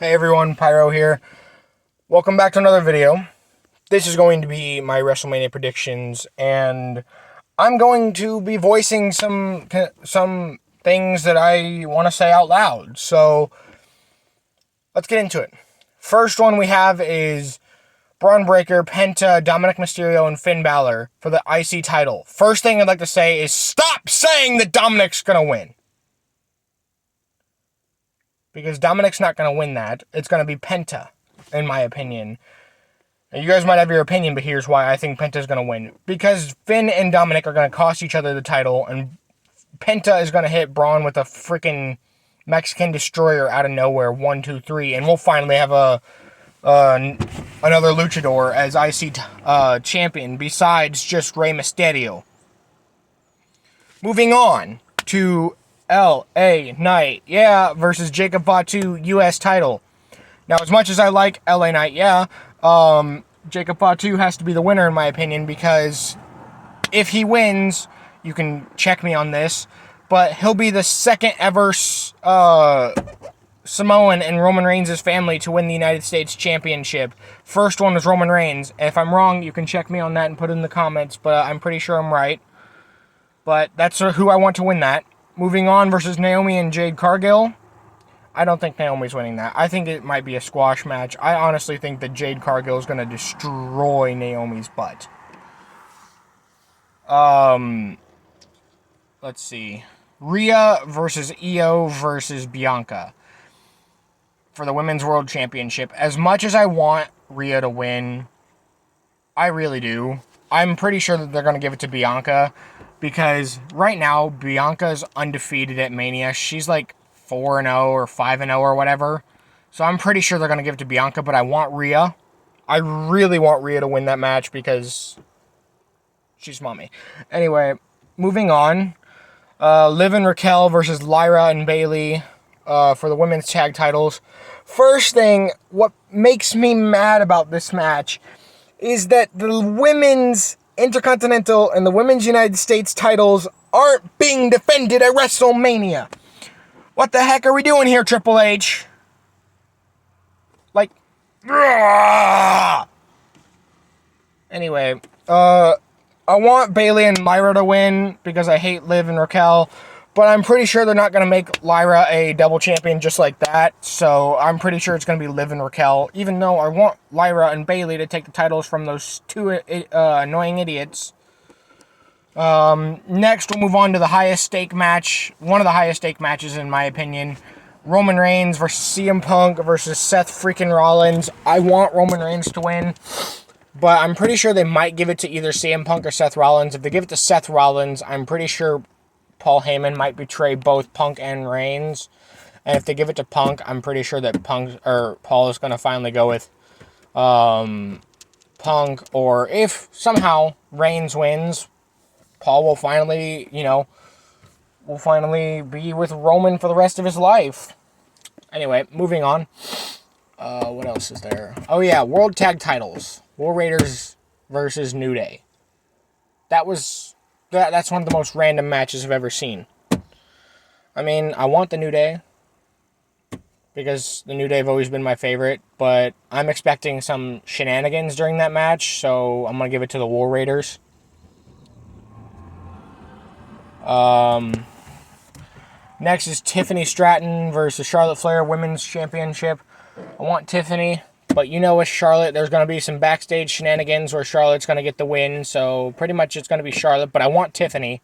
Hey everyone, Pyro here. Welcome back to another video. This is going to be my WrestleMania predictions, and I'm going to be voicing some things that I want to say out loud. So, let's get into it. First one we have is Braun Breaker, Penta, Dominic Mysterio, and Finn Balor for the IC title. First thing I'd like to say is stop saying that Dominic's going to win. Because Dominic's not going to win that. It's going to be Penta, in my opinion. Now, you guys might have your opinion, but here's why I think Penta's going to win. Because Finn and Dominic are going to cost each other the title, and Penta is going to hit Braun with a freaking Mexican Destroyer out of nowhere, 1, 2, 3, and we'll finally have another luchador as IC champion, besides just Rey Mysterio. Moving on to LA Knight, versus Jacob Fatu, US title. Now, as much as I like LA Knight, Jacob Fatu has to be the winner in my opinion, because if he wins, you can check me on this, but he'll be the second ever Samoan in Roman Reigns' family to win the United States Championship. First one was Roman Reigns. If I'm wrong, you can check me on that and put it in the comments, but I'm pretty sure I'm right. But that's who I want to win that. Moving on, versus Naomi and Jade Cargill. I don't think Naomi's winning that. I think it might be a squash match. I honestly think that Jade Cargill is going to destroy Naomi's butt. Let's see. Rhea versus Io versus Bianca for the Women's World Championship. As much as I want Rhea to win, I really do. I'm pretty sure that they're going to give it to Bianca, because right now, Bianca's undefeated at Mania. She's like 4-0 or 5-0 or whatever. So I'm pretty sure they're going to give it to Bianca, but I want Rhea. I really want Rhea to win that match because she's mommy. Anyway, moving on. Liv and Raquel versus Lyra and Bayley for the women's tag titles. First thing, what makes me mad about this match is that the women's Intercontinental and the Women's United States titles aren't being defended at WrestleMania. What the heck are we doing here, Triple H? Like, anyway, I want Bayley and Lyra to win because I hate Liv and Raquel, but I'm pretty sure they're not going to make Lyra a double champion just like that, so I'm pretty sure it's going to be Liv and Raquel, even though I want Lyra and Bayley to take the titles from those two annoying idiots. Next, we'll move on to the highest stake match, one of the highest stake matches in my opinion, Roman Reigns versus CM Punk versus Seth freaking Rollins. I want Roman Reigns to win, but I'm pretty sure they might give it to either CM Punk or Seth Rollins. If they give it to Seth Rollins, I'm pretty sure Paul Heyman might betray both Punk and Reigns. And if they give it to Punk, I'm pretty sure that Paul is going to finally go with Punk. Or if somehow Reigns wins, Paul will finally, be with Roman for the rest of his life. Anyway, moving on. What else is there? Oh yeah, World Tag Titles. War Raiders versus New Day. That's one of the most random matches I've ever seen. I mean, I want the New Day, because the New Day have always been my favorite, but I'm expecting some shenanigans during that match, so I'm going to give it to the War Raiders. Next is Tiffany Stratton versus Charlotte Flair Women's Championship. I want Tiffany, but with Charlotte, there's going to be some backstage shenanigans where Charlotte's going to get the win, so pretty much it's going to be Charlotte, but I want Tiffany.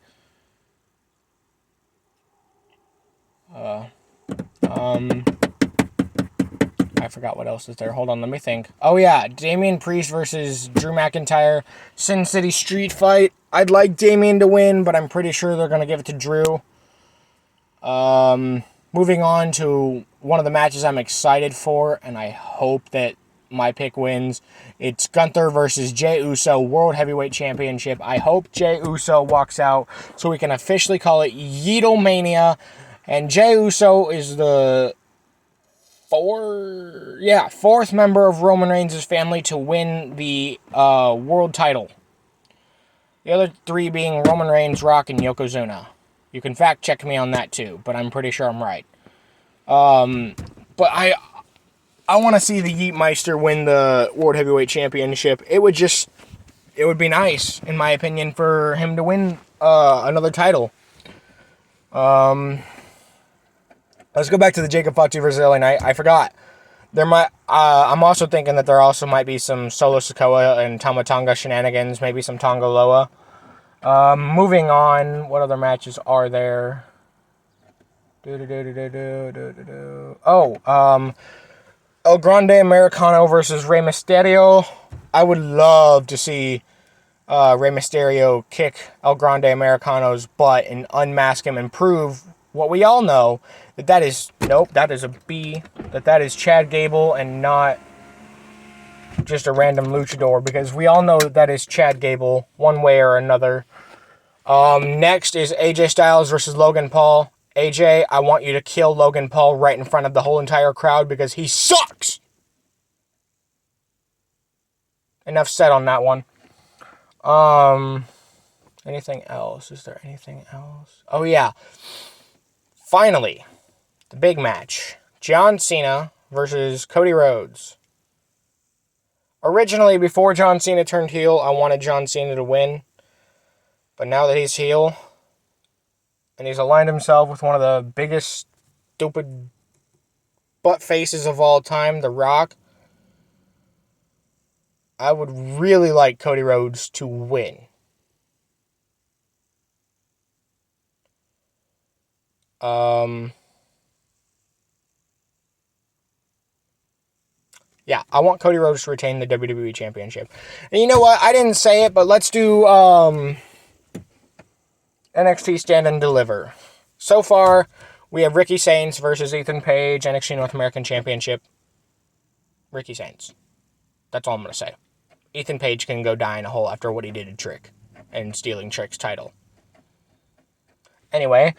I forgot what else is there. Hold on, let me think. Oh yeah, Damian Priest versus Drew McIntyre. Sin City Street Fight. I'd like Damian to win, but I'm pretty sure they're going to give it to Drew. Moving on to one of the matches I'm excited for, and I hope that my pick wins. It's Gunther versus Jey Uso, World Heavyweight Championship. I hope Jey Uso walks out so we can officially call it Yeetlemania. And Jey Uso is the fourth member of Roman Reigns' family to win the world title. The other three being Roman Reigns, Rock, and Yokozuna. You can fact check me on that too, but I'm pretty sure I'm right. But I want to see the Yeetmeister win the World Heavyweight Championship. It would be nice, in my opinion, for him to win another title. Let's go back to the Jacob Fatu versus LA Knight. I forgot. I'm also thinking that there also might be some Solo Sikoa and Tama Tonga shenanigans, maybe some Tonga Loa. Moving on, what other matches are there? El Grande Americano versus Rey Mysterio. I would love to see Rey Mysterio kick El Grande Americano's butt and unmask him and prove what we all know, that is a B, that is Chad Gable and not just a random luchador, because we all know that is Chad Gable one way or another. Next is AJ Styles versus Logan Paul. AJ, I want you to kill Logan Paul right in front of the whole entire crowd because he sucks! Enough said on that one. Anything else? Is there anything else? Oh, yeah. Finally, the big match. John Cena versus Cody Rhodes. Originally, before John Cena turned heel, I wanted John Cena to win. But now that he's heel, and he's aligned himself with one of the biggest stupid butt faces of all time, The Rock, I would really like Cody Rhodes to win. Yeah, I want Cody Rhodes to retain the WWE Championship. And you know what? I didn't say it, but let's do NXT Stand and Deliver. So far, we have Ricky Saints versus Ethan Page, NXT North American Championship. Ricky Saints. That's all I'm going to say. Ethan Page can go die in a hole after what he did to Trick and stealing Trick's title. Anyway,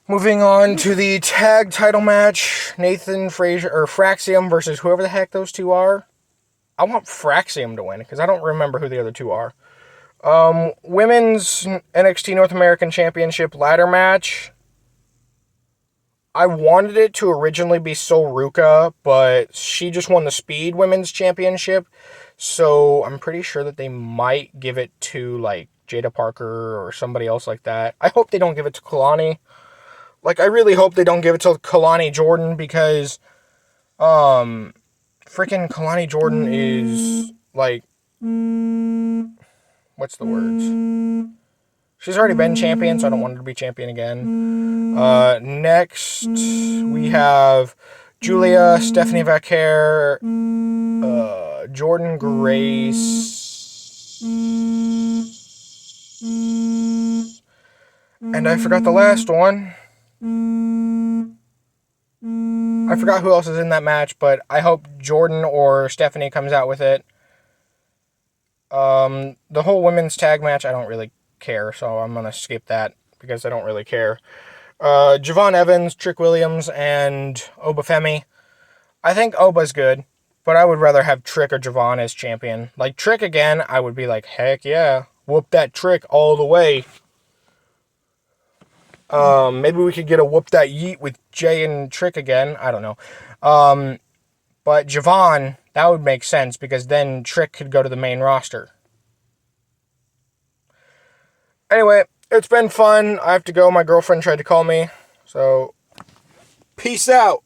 moving on to the tag title match. Nathan Frazier, or Fraxium versus whoever the heck those two are. I want Fraxium to win because I don't remember who the other two are. Women's NXT North American Championship ladder match. I wanted it to originally be Sol Ruka, but she just won the Speed Women's Championship. So I'm pretty sure that they might give it to like Jada Parker or somebody else like that. I hope they don't give it to Kalani. Like, I really hope they don't give it to Kalani Jordan because freaking Kalani Jordan is like, what's the words? She's already been champion, so I don't want her to be champion again. Next, we have Julia, Stephanie Vaquer, Jordan Grace, and I forgot the last one. I forgot who else is in that match, but I hope Jordan or Stephanie comes out with it. The whole women's tag match, I don't really care, so I'm going to skip that because I don't really care. Javon Evans, Trick Williams, and Oba Femi. I think Oba's good, but I would rather have Trick or Javon as champion. Like, Trick again, I would be like, heck yeah, whoop that Trick all the way. Maybe we could get a whoop that yeet with Jay and Trick again. I don't know. But Javon, that would make sense because then Trick could go to the main roster. Anyway, it's been fun. I have to go. My girlfriend tried to call me. So, peace out.